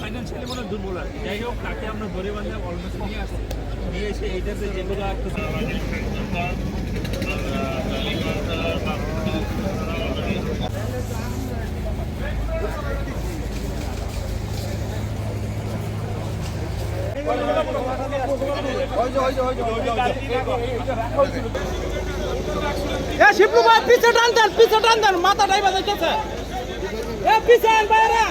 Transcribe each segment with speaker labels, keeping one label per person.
Speaker 1: Financially মনে দুর্বল আর কি। যাই হোক, তাকে আমরা ধরে বাঁধে অলমোস্ট নিয়ে আসি, নিয়ে এসে এইটাতে যেগুলো
Speaker 2: শিবলু ভাই পিছে টান দেন মাথাটাই বাজাইতেছে। পিছে বাইরা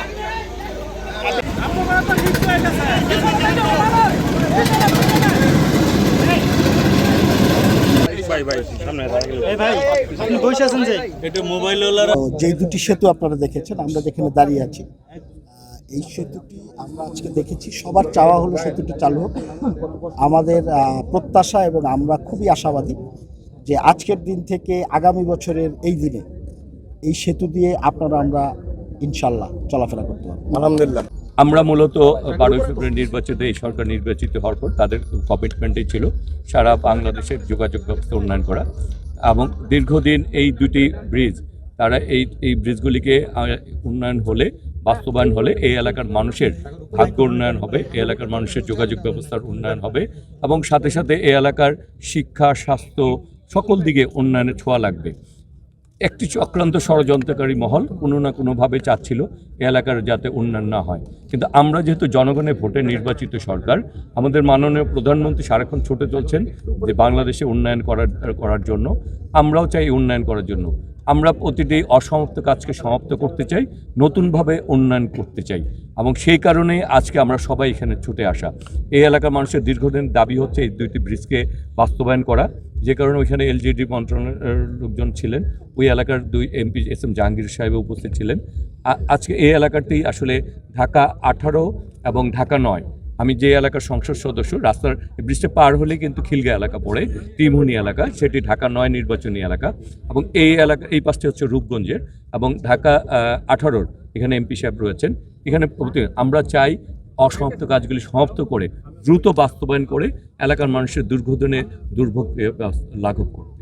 Speaker 3: যে দুটি সেতু আপনারা দেখেছেন, আমরা যেখানে দাঁড়িয়ে আছি, এই সেতুটি আমরা আজকে দেখেছি। সবার চাওয়া হলো সেতুটি চালু হোক। আমাদের প্রত্যাশা এবং আমরা খুবই আশাবাদী যে আজকের দিন থেকে আগামী বছরের এই দিনে এই সেতু দিয়ে আমরা ইনশাল্লাহ চলাফেরা করতে পারবো।
Speaker 4: আলহামদুলিল্লাহ।
Speaker 5: আমরা মূলত 12 ফেব্রুয়ারি নির্বাচিত এই সরকার নির্বাচিত হওয়ার পর তাদের কমিটমেন্টই ছিল সারা বাংলাদেশের যোগাযোগ ব্যবস্থা উন্নয়ন করা, এবং দীর্ঘদিন এই দুটি ব্রিজ তারা এই ব্রিজগুলিকে উন্নয়ন হলে, বাস্তবায়ন হলে এই এলাকার মানুষের ভাগ্য উন্নয়ন হবে, এই এলাকার মানুষের যোগাযোগ ব্যবস্থার উন্নয়ন হবে, এবং সাথে সাথে এই এলাকার শিক্ষা, স্বাস্থ্য সকল দিকে উন্নয়নের ছোঁয়া লাগবে। একটি চক্রান্ত ষড়যন্ত্রকারী মহল কোনো না কোনোভাবে চাচ্ছিল এ এলাকার যাতে উন্নয়ন না হয়, কিন্তু আমরা যেহেতু জনগণের ভোটে নির্বাচিত সরকার, আমাদের মাননীয় প্রধানমন্ত্রী সারাক্ষণ ছুটে চলছেন যে বাংলাদেশে উন্নয়ন করার জন্য, আমরাও চাই উন্নয়ন করার জন্য। আমরা প্রতিটি অসমাপ্ত কাজকে সমাপ্ত করতে চাই, নতুনভাবে উন্নয়ন করতে চাই, এবং সেই কারণেই আজকে আমরা সবাই এখানে ছুটে আসা। এই এলাকার মানুষের দীর্ঘদিন দাবি হচ্ছে এই দুইটি ব্রিজকে বাস্তবায়ন করা, যে কারণে ওইখানে এলজিডি মন্ত্রণালয়ের লোকজন ছিলেন, ওই এলাকার 2 এমপি এস এম জাহাঙ্গীর সাহেব উপস্থিত ছিলেন। আজকে এই এলাকাটি আসলে ঢাকা 18 এবং ঢাকা 9, আমি যে এলাকার সংসদ সদস্য, রাস্তার ব্রিজটা পার হলে কিন্তু খিলগা এলাকা পড়ে, ত্রিমোহনী এলাকা, সেটি ঢাকা 9 নির্বাচনী এলাকা, এবং এই এলাকা এই পাশটি হচ্ছে রূপগঞ্জের, এবং ঢাকা 18-র এখানে এমপি সাহেব রয়েছেন। এখানে আমরা চাই অসমাপ্ত কাজগুলি সমাপ্ত করে দ্রুত বাস্তবায়ন করে এলাকার মানুষের দুর্ভোগ লাঘব করুন।